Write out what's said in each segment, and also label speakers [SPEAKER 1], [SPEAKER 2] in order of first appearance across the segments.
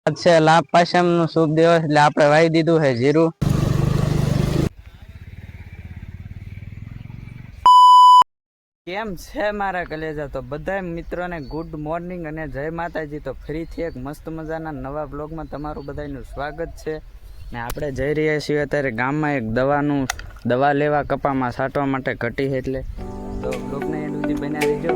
[SPEAKER 1] આજ છે લાભ પાચમ નો શુભ દિવસ એટલે આપણે વાવી દીધું છે જીરું. કેમ છે મારા કલેજા? તો બધા મિત્રોને ગુડ મોર્નિંગ અને જય માતાજી. તો ફરીથી એક મસ્ત મજાના નવા બ્લોગમાં તમારું બધાનું સ્વાગત છે. ને આપણે જઈ રહ્યા છીએ અત્યારે ગામમાં એક દવા લેવા કપામાં છાંટવા માટે ઘટી છે, એટલે તો બ્લોગને એન્ડ સુધી બન્યા રહીજો.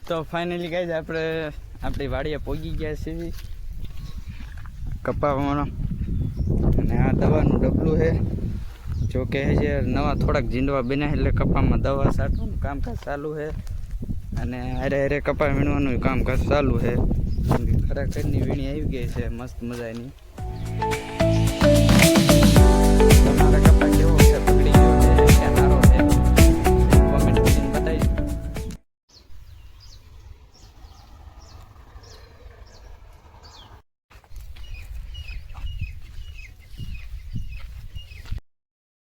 [SPEAKER 1] તો ફાઇનલી ગાઈઝ આપણે આપણી વાડીએ પહોંચી ગયા છીએ કપાવાનો, અને આ દવાનું ડબલું છે. જો કે છે નવા થોડાક જીંડવા બન્યા એટલે કપામાં દવા છાંટવાનું કામકાજ ચાલુ છે, અને હારે હારે કપા વીણવાનું કામકાજ ચાલુ છે. ખરેખરની વીણી આવી ગઈ છે મસ્ત મજાની. તમારા કપા કેવો છે, પકડી ગયો છે કે સારો છે, કોમેન્ટ કરીને બતાવી.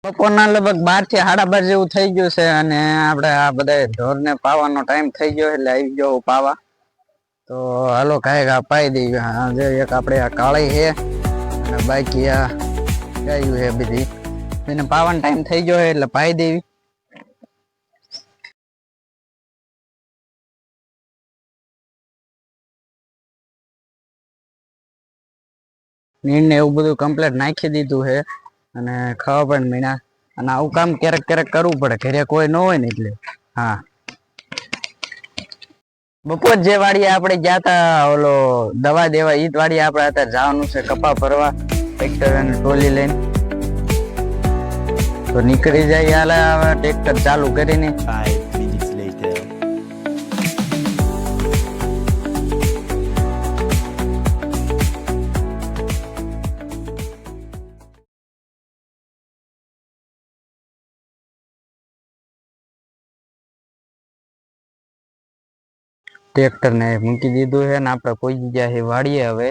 [SPEAKER 1] બપોરના લગભગ 12 થી 12:30 જેવું થઈ ગયું છે, અને આપણે આ બધા ઢોરને પાવાનો ટાઈમ થઈ ગયો એટલે આવી ગયો પાવા. તો હાલો કાંઈક આ પાઈ દઈએ. જે એક આપણે આ કાળી છે અને બાકી આ ગાયું છે બધી, એને પાવાનો ટાઈમ થઈ ગયો એટલે પાઈ દેવી. નીણને એવું બધું કમ્પ્લીટ નાખી દીધું છે, અને ખાવા પણ મીણા. અને આવું કામ ક્યારેક ક્યારેક કરવું પડે, ઘરે કોઈ ન હોય ને એટલે. હા, બપોર જે વાડીએ આપણે ગયા તા ઓલો દવા દેવા, ઈ જ વાડીએ આપણે અત્યારે જવાનું છે કપા ભરવા ટ્રેક્ટર અને ટ્રોલી લઈને. તો નીકળી જાય હાલ ટ્રેક્ટર ચાલુ કરીને. ટ્રેક્ટર ને મૂકી દીધું છે ને આપણે પહોંચી ગયા છે વાડીએ હવે.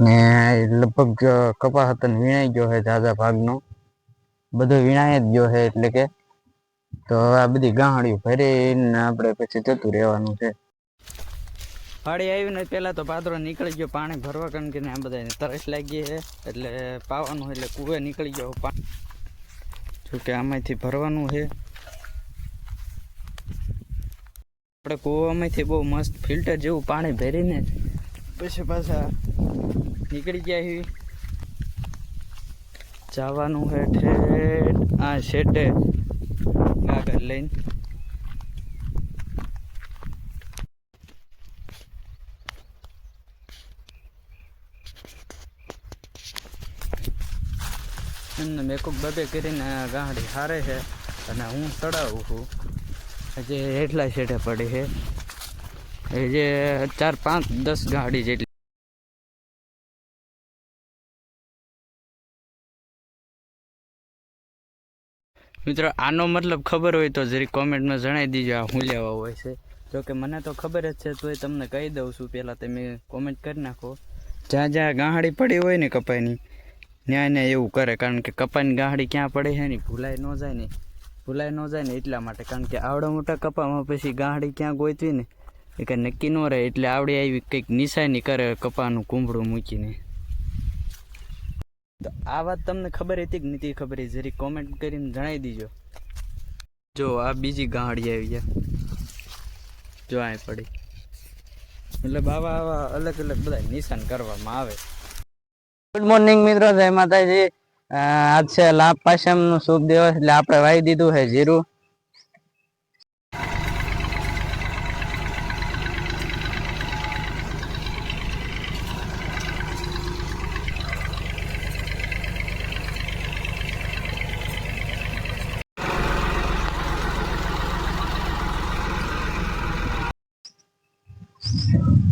[SPEAKER 1] ને લગભગ કપા હતા ને વીણાઈ ગયો છે, ઝાઝા ભાગનો બધો વીણાઈ જ ગયો છે. એટલે કે તો આ બધી ગાંહડિયું ભરીને આપણે પછી જતું રહેવાનું છે. વાડી આવીને પેલા તો પાદરો નીકળી ગયો પાણી ભરવા, કારણ કે આ બધા તરસ લાગી છે એટલે પાવાનું, એટલે કુવે નીકળી ગયો પાણી. જોકે આમાંથી ભરવાનું છે. આપણે કૂવામાંથી બહુ મસ્ત ફિલ્ટર જેવું પાણી ભરીને પછી પાછા નીકળી ગયા જવાનું છે ઠેઠ આ શેડે ગાગર લઈને. એમને મેકઅપ બબે કરીને ગાંહડી હારે છે, અને હું ચડાવું છું. જે એટલા શેઠે પડી છે એ જે 4, 5, 10 ગાડી જેટલી. મિત્રો આનો મતલબ ખબર હોય તો જરી કોમેન્ટમાં જણાવી દીજો આ શું લેવા હોય છે. જોકે મને તો ખબર જ છે, તો એ તમને કહી દઉં છું. પહેલાં તમે કોમેન્ટ કરી નાખો. જ્યાં જ્યાં ગાંહડી પડી હોય ને કપાઈની, ન્યાય એવું કરે, કારણ કે કપાઈની ગાંહડી ક્યાં પડે છે ને ભૂલાઈ ન જાય ને એટલા માટે. કારણ કે આવડા મોટા કપામાં પછી ગાંહડી ક્યાં ગોતવી ને એ કંઈ નક્કી ન રહે, એટલે આવડી આવી કંઈક નિશાની કરે કપાનું કુંભળું મૂકીને. તો આ વાત તમને ખબર હતી કે નથી ખબર, એ જરી કોમેન્ટ કરીને જણાવી દીજો. જો આ બીજી ગાંહડી આવી ગયા, જો અહીં પડી. મતલબ આવા અલગ અલગ બધા નિશાન કરવામાં આવે. ગુડ મોર્નિંગ મિત્રો, જય માતાજી. આજ છે લાભ પાચમ નો શુભ દિવસ એટલે આપણે વાવી દીધું છે જીરું.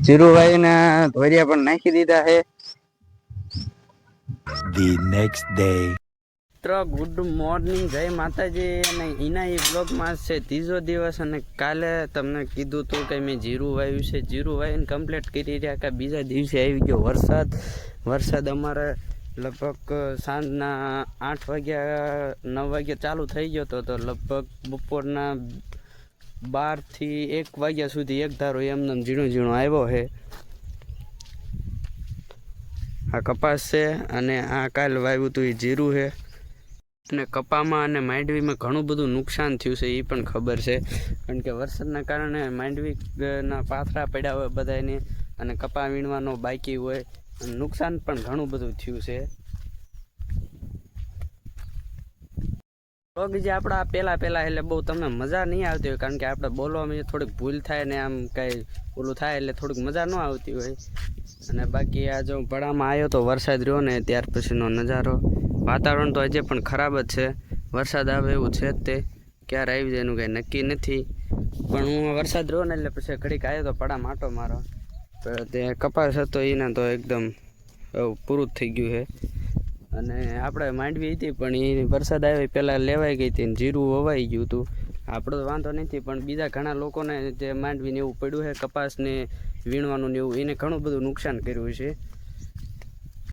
[SPEAKER 1] જીરું વાવીને ધોરિયા પણ નાખી દીધા છે.
[SPEAKER 2] The next day.
[SPEAKER 1] મિત્રો ગુડ મોર્નિંગ, જય માતાજી. અને એના એ બ્લોગમાં છે ત્રીજો દિવસ અને કાલે તમને કીધું હતું કે મેં જીરું વાવ્યું છે. જીરું વાવીને કમ્પ્લીટ કરી રહ્યા કે બીજા દિવસે આવી ગયો વરસાદ અમારે લગભગ સાંજના 8 વાગ્યા 9 વાગ્યા ચાલુ થઈ ગયો તો લગભગ બપોરના 12 થી 1 વાગ્યા સુધી એક ધારો એમને ઝીણો આવ્યો છે. આ કપાસ છે અને આ કાલ વાવ્યું હતું એ જીરું છે. અને કપામાં અને માંડવીમાં ઘણું બધું નુકસાન થયું છે એ પણ ખબર છે, કારણ કે વરસાદના કારણે માંડવીના પાથરા પડ્યા હોય બધાને અને કપા વીણવાનો બાકી હોય અને નુકસાન પણ ઘણું બધું થયું છે. બ્લોગ જે આપણા પહેલાં એટલે બહુ તમને મજા નહીં આવતી હોય, કારણ કે આપણે બોલવામાં થોડીક ભૂલ થાય ને આમ કાંઈ ઓલું થાય એટલે થોડીક મજા ન આવતી હોય. અને બાકી આ જો પડામાં આવ્યો તો વરસાદ રહ્યો ને ત્યાર પછીનો નજારો. વાતાવરણ તો હજે પણ ખરાબ જ છે, વરસાદ આવે એવું છે જ તે, ક્યારે આવી જાય એનું કંઈ નક્કી નથી. પણ હું વરસાદ રહ્યો ને એટલે પછી ઘડીક આવ્યો તો પડા માટો મારો, તે કપાસ હતો એને તો એકદમ પૂરું જ થઈ ગયું છે. અને આપણે માંડવી હતી પણ એ વરસાદ આવ્યો પહેલાં લેવાઈ ગઈ હતી ને જીરું વવાઈ ગયું હતું. આપણો તો વાંધો નથી, પણ બીજા ઘણા લોકોને જે માંડવીને એવું પડ્યું છે કપાસને વીણવાનું ને એવું એને ઘણું બધું નુકસાન કર્યું છે.